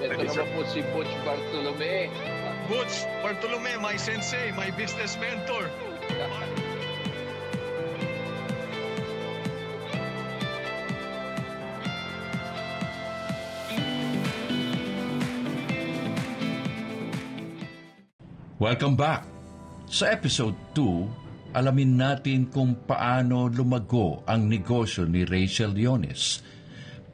Ito Thank you, sir. naman po si Butch Bartolome. Butch Bartolome, my sensei, my business mentor. Welcome back! Sa episode 2, alamin natin kung paano lumago ang negosyo ni Rachel Leones,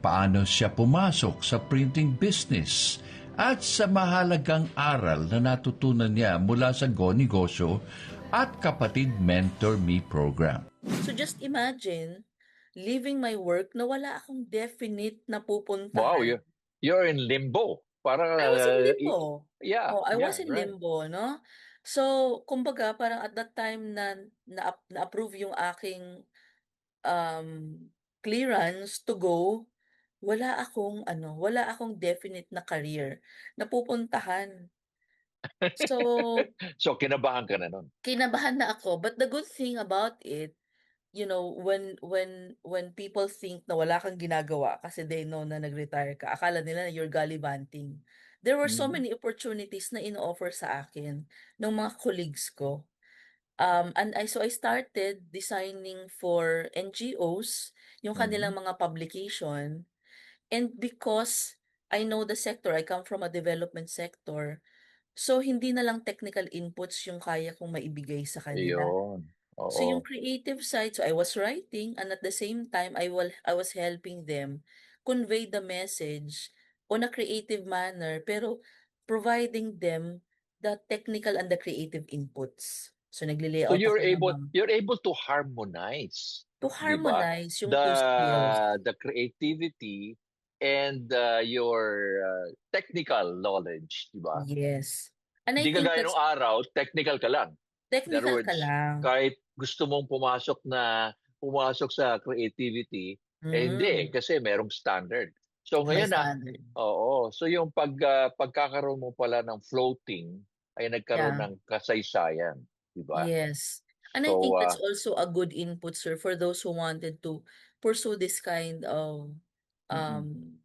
paano siya pumasok sa printing business, at sa mahalagang aral na natutunan niya mula sa Go Negosyo at Kapatid Mentor Me program. So just imagine, leaving my work na wala akong definite na pupuntahan. Wow, you're in limbo. Parang, I was in limbo. yeah, I was in right. limbo, no? So, kumbaga, parang at that time na-approve yung aking um, clearance to go, wala akong definite na career na pupuntahan. So, So, kinabahan ka na nun. kinabahan na ako. But the good thing about it, when people think na wala kang ginagawa kasi they know na nag-retire ka, akala nila na you're gallivanting. There were so many opportunities na in-offer sa akin ng mga colleagues ko. So I started designing for NGOs, yung kanilang mga publication. And because I know the sector, I come from a development sector, so hindi na lang technical inputs yung kaya kong maibigay sa kanila. Ayun. So yung Oo. creative side, so I was writing and at the same time I was helping them convey the message on a creative manner pero providing them the technical and the creative inputs. So So nagle-layout ako ng mga you're able to harmonize, to 'di ba? harmonize yung The two skills. the creativity and your technical knowledge, 'di ba? Yes. And I Hindi think kagaya nung that's araw, technical ka lang. In other technical ka words, lang. kahit gusto mong pumasok sa creativity, hindi Mm, kasi merong standard. So may ngayon standard. oo. So yung pagkakaroon mo pala ng floating ay nagkaroon Yeah. ng kasaysayan, 'di ba? Yes. And I So think that's also a good input, sir, for those who wanted to pursue this kind of mm, um,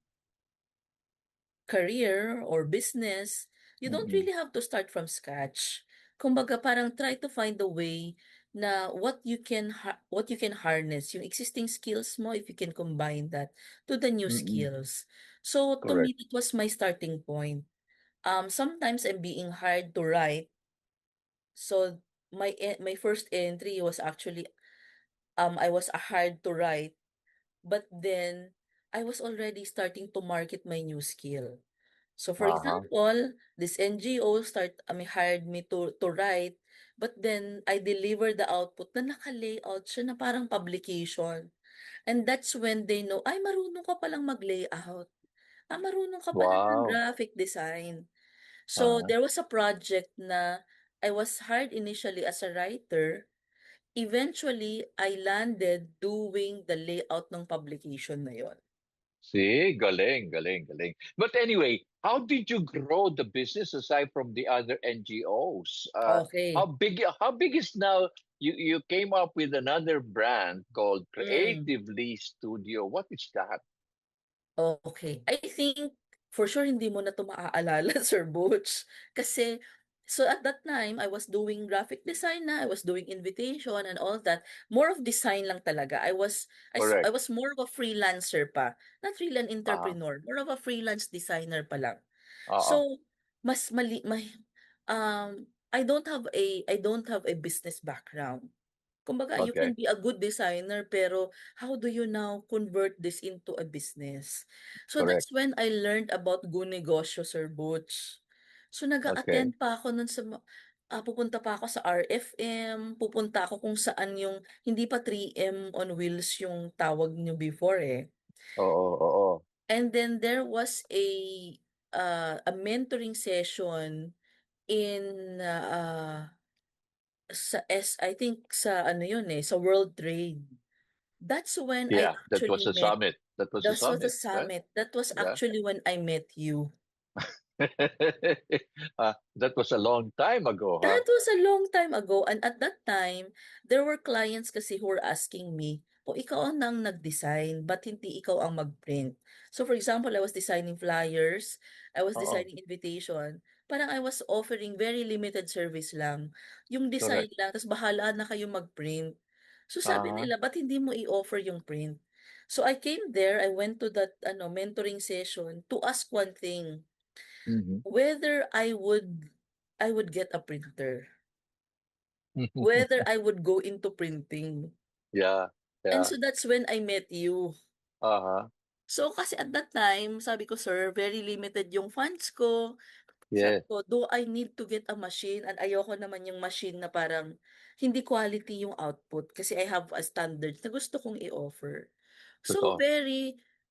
career or business. You don't mm, really have to start from scratch. Kumbaga, parang try to find a way na what you can harness yung existing skills mo if you can combine that to the new mm, skills. So to correct. me, it was my starting point. Sometimes I'm being hired to write. So my first entry was actually I was hired to write, but then I was already starting to market my new skill. So for Uh-huh. example, this NGO hired me to write, but then I delivered the output na naka-layout siya na parang publication. And that's when they know, ay marunong ka palang mag-layout. Marunong ka pala ng Wow. graphic design. So Uh-huh. there was a project na I was hired initially as a writer. Eventually, I landed doing the layout ng publication na yon. See, galing, galing, galing. But anyway, how did you grow the business aside from the other NGOs? Okay. How big is now you came up with another brand called Mm. Creatively Studio. What is that? Okay. I think for sure hindi mo na 'to maaalala, Sir Butch. Kasi so at that time, I was doing graphic design na, I was doing invitation and all that. More of design lang talaga. I Correct. was more of a freelancer pa, not really an Uh-huh. entrepreneur, more of a freelance designer pa lang. Uh-huh. So, mas mali may I don't have a business background. Kumbaga, you can Okay. be a good designer, pero how do you now convert this into a business? So Correct. that's when I learned about Go Negosyo, Sir Butch. So Okay. nag-a-attend pa ako nun pupunta pa ako sa RFM, pupunta ako kung saan yung hindi pa 3M on wheels yung tawag niyo before eh. Oo, oo. And then there was a mentoring session in I think sa ano yun eh, sa World Trade. That's when I Yeah, that actually was a met summit. That was a that was the summit, right? summit. That was Yeah. actually when I met you. That was a long time ago, huh? That was a long time ago and at that time, there were clients kasi who were asking me, o ikaw ang nag-design, ba't hindi ikaw ang mag-print? So for example, I was designing flyers, I was Oo. designing invitation, parang I was offering very limited service lang. Yung design Correct. lang, tas bahala na kayo mag-print. So sabi Uh-huh. nila, ba't hindi mo i-offer yung print? So I came there, I went to that mentoring session to ask one thing, Mhm. whether I would get a printer, whether I would go into printing. Yeah. And Yeah. so that's when I met you. Uh-huh. So kasi at that time, sabi ko, "Sir, very limited yung funds ko." Sabi Yes. ko, "Do I need to get a machine?" And ayoko naman yung machine na parang hindi quality yung output kasi I have a standard na gusto kong i-offer. So Totoo.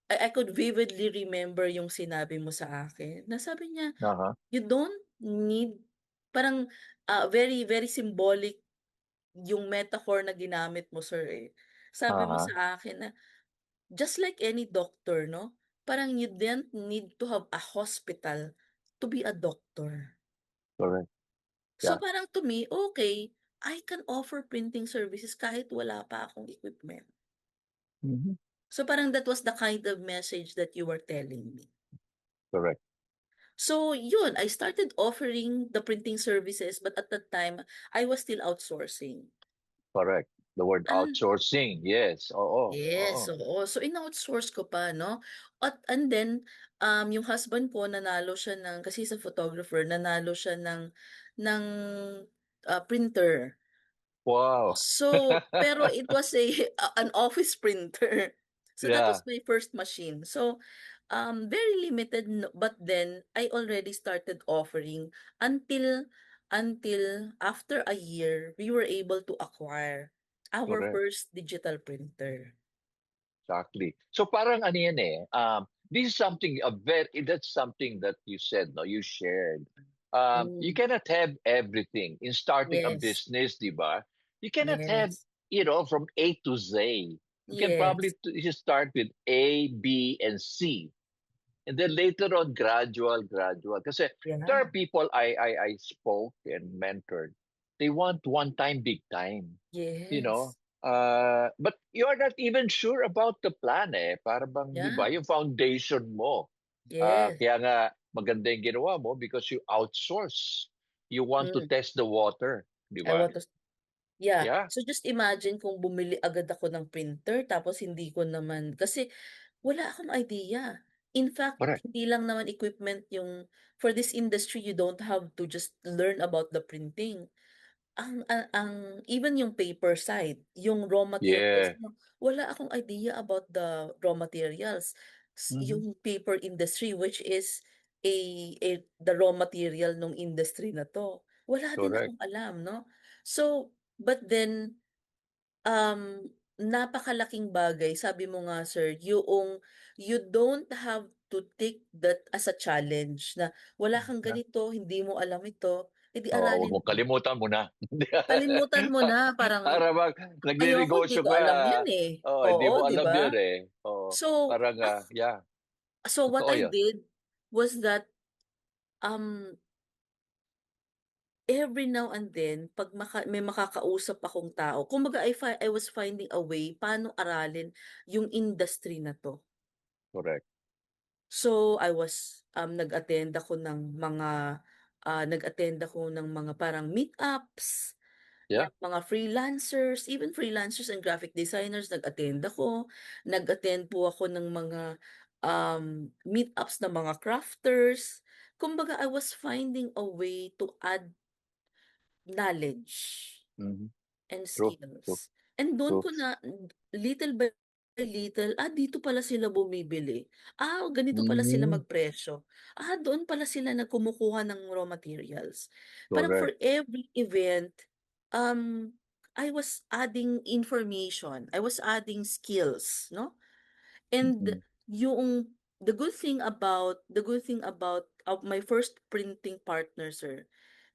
I could vividly remember yung sinabi mo sa akin na sabi niya, Uh-huh. "You don't need," parang, very, very symbolic yung metaphor na ginamit mo, sir, eh. Sabi mo Uh-huh. sa akin na, just like any doctor 'no, parang you don't need to have a hospital to be a doctor. Correct. So Yeah. parang to me, okay, I can offer printing services kahit wala pa akong equipment. Mhm. So parang that was the kind of message that you were telling me. Correct. So yun, I started offering the printing services, but at that time, I was still outsourcing. Correct. The word And outsourcing. Yes. Oo. yes, Oo. oo. So in-outsource ko pa 'no, and then, yung husband ko nanalo siya ng, kasi he's a photographer, nanalo siya ng, printer. Wow. So pero it was an office printer. So that was Yeah. my first machine. So, very limited, but then I already started offering until after a year, we were able to acquire our Correct. first digital printer. Exactly. So parang ano yan eh, this is something that's something that you said, no, you shared. You Hmm, cannot have everything in starting a yes, business, di ba? You cannot have, yes, from A to Z. You can yes, probably just start with A, B, and C. And then later on, gradual. Kasi there yeah, are people I spoke and mentored. They want one time, big time. You know, yes, but you're not even sure about the plan eh. Para bang, di ba, yeah, yung foundation mo. yes, Kaya nga, maganda yung ginawa mo because you outsource. You want to hmm, test the water, di I ba? want to yeah. Yeah, So just imagine kung bumili agad ako ng printer tapos hindi ko naman, kasi wala akong idea. In fact, correct. hindi lang naman equipment yung for this industry, you don't have to just learn about the printing. Ang even yung paper side, yung raw materials Yeah. 'no, wala akong idea about the raw materials. Hmm. Yung paper industry, which is the raw material nung industry na 'to, wala din Correct. akong alam 'no. So, but then, napakalaking bagay, sabi mo nga sir, yung you don't have to take that as a challenge na wala kang Yeah. ganito, hindi mo alam ito, eh, di Oo, wag aralin mo mo. kalimutan mo na. Kalimutan mo na, parang, Para bang "Ayoko, di nagninegosyo ko ka, alam 'yan, eh." oo, hindi Oo, mo 'di alam ba? yun eh. Oo, So, parang, yeah, what totoo I yun. did was that, um, every now and then 'pag may makakausap akong tao, kumbaga I was finding a way paano aralin yung industry na 'to. Correct. So, nag-attend ako ng mga parang meetups Yeah. ng mga freelancers, even freelancers and graphic designers nag-attend ako. Nag-attend po ako ng mga, meetups ng mga crafters. Kumbaga I was finding a way to add knowledge Mhm. and True, true, skills. And dun true. ko na little by little, dito pala sila bumibili. Ganito pala sila Mhm. magpresyo. Doon pala sila kumukuha ng raw materials. Parang for Correct. every event, um, I was adding information, I was adding skills, 'no? And Mm. yung the good thing about my first printing partner, sir,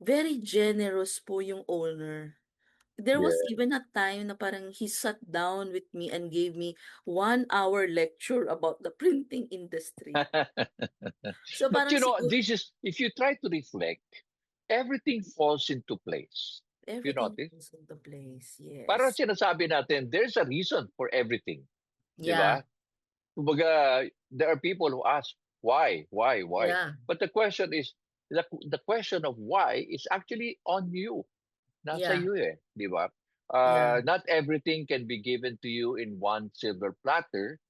very generous po yung owner. There was Yeah. even a time na parang he sat down with me and gave me 1 hour lecture about the printing industry. So But parang siguro this is, if you try to reflect, everything falls into place. You Everything notice? falls into place. Parang Yes. sinasabi natin, there's a reason for everything. Di Yeah. ba? Kumbaga, there are people who ask, why? Yeah. But the question is, the question of why is actually on you. Nasa Yeah. iyo eh, di ba? Yeah. Not everything can be given to you in one silver platter,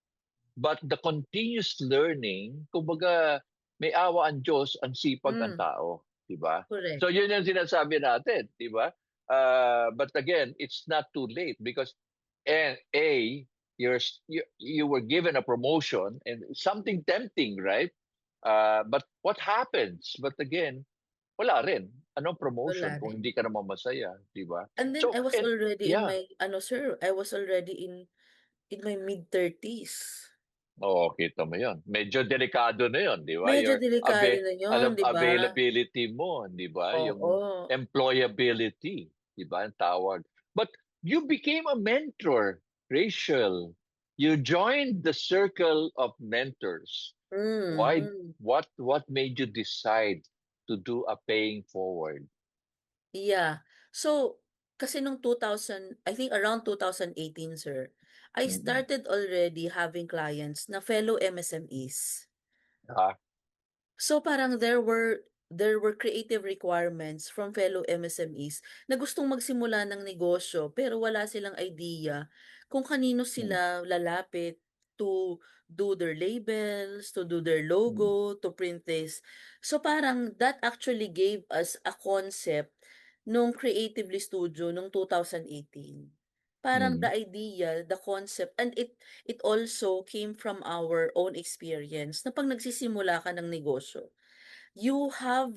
but the continuous learning, kumbaga, may awa ang Diyos, ang sipag ang Mm. tao, di ba? Correct. So yun yung sinasabi natin, di ba? But again, it's not too late because you were given a promotion and something tempting, right? But what happens? But again, wala rin. Anong promotion Wala kung rin. hindi ka naman masaya, di ba? And then So, I was and already in yeah. my sir, I was already in my mid-30s. Oo, kita mo 'yon. Medyo delikado na 'yon, 'di ba? Medyo Your delikado na yun, alam 'di ba? availability mo, 'di ba? Yung Oo. employability, 'di ba? Ang tawag. But you became a mentor, Rachel. You joined the circle of mentors. Why Mm. what made you decide to do a paying forward? Yeah. So, kasi nung 2000, I think around 2018, sir, I Mm. started already having clients na fellow MSMEs. Ah, So parang there were creative requirements from fellow MSMEs na gustong magsimula ng negosyo pero wala silang idea kung kanino mm, sila lalapit to do their labels, to do their mm, logo, to print this. So parang that actually gave us a concept nung Creatively Studio nung 2018. Parang the mm, idea, the concept, and it also came from our own experience na 'pag nagsisimula ka ng negosyo, you have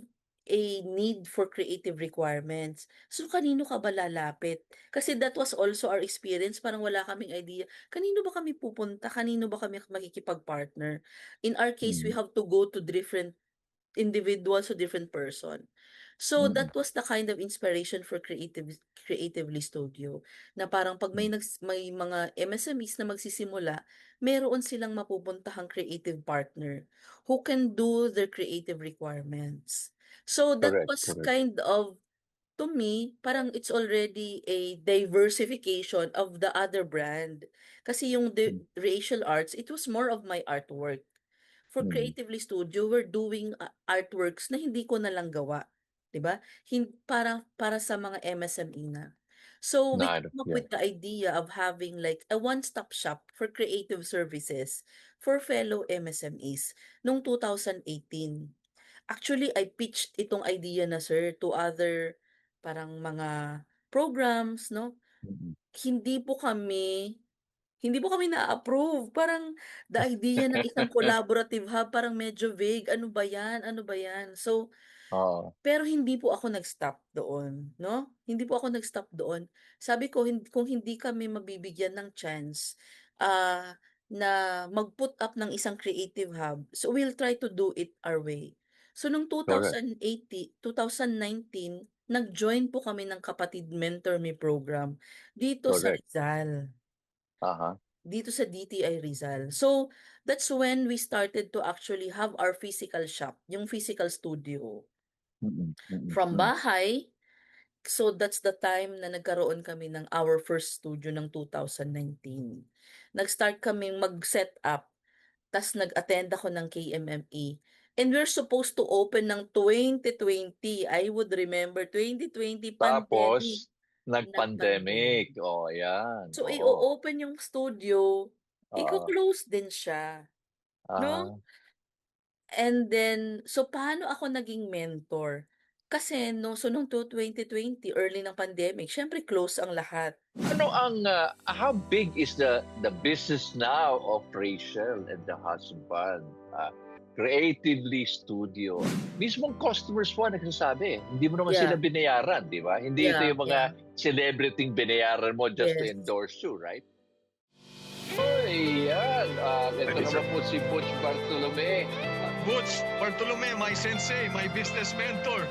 a need for creative requirements. So, kanino ka ba lalapit? Kasi that was also our experience, parang wala kaming idea, kanino ba kami pupunta, kanino ba kami makikipag-partner? In our case, we mm, have to go to different individuals to different person. So mm, that was the kind of inspiration for Creatively Studio na parang 'pag mm. may mga MSMEs na magsisimula, meron silang mapupuntahang creative partner who can do their creative requirements. So that Correct, was correct. kind of, to me, parang it's already a diversification of the other brand. Kasi yung Mm, Racial Arts, it was more of my artwork. For mm. Creatively Studio, we're doing artworks na hindi ko na lang gawa, 'di ba? Para sa mga MSME na. So we Ano, came up yeah. with the idea of having like a one-stop shop for creative services for fellow MSMEs nung 2018. Actually, I pitched itong idea na, sir, to other parang mga programs, 'no? Mm. Hindi po kami hindi po kami na-approve. Parang the idea ng isang collaborative hub parang medyo vague, ano ba 'yan, ano ba 'yan? So, Oo, pero hindi po ako nag-stop doon, 'no? Hindi po ako nag-stop doon. Sabi ko kung hindi kami mabibigyan ng chance, na mag-put up ng isang creative hub, so we'll try to do it our way. So nung correct, 2019, nag-join po kami ng Kapatid Mentor Me program dito sa correct. Rizal. Uh-huh. Dito sa DTI Rizal. So, that's when we started to actually have our physical shop, yung physical studio. Mm, mm, From mm. bahay, so that's the time na nagkaroon kami ng our first studio ng 2019. Nag-start kaming mag-set up, tas nag-attend ako ng KMME. And we're supposed to open ng 2020. I would remember 2020 pandemic, Tapos nag-pandemic. nag-pandemic. Oh, 'yan, So, oo. i-o-open yung studio, Oo. iko-close din siya, 'no? Ah, And then, so paano ako naging mentor? Kasi nung 2020, early ng pandemic, siyempre close ang lahat. ano ang, how big is the business now of Rachel and the husband, Creatively Studio? Mismong customers mo nagsasabi, hindi mo naman sila Yeah, binayaran, 'di ba? Hindi ito yeah, yung yeah, mga celebrity binayaran mo just to yes. endorse you, right? Ayan, ito naman po si Butch Bartolome. Butch Bartolome, my sensei, my business mentor.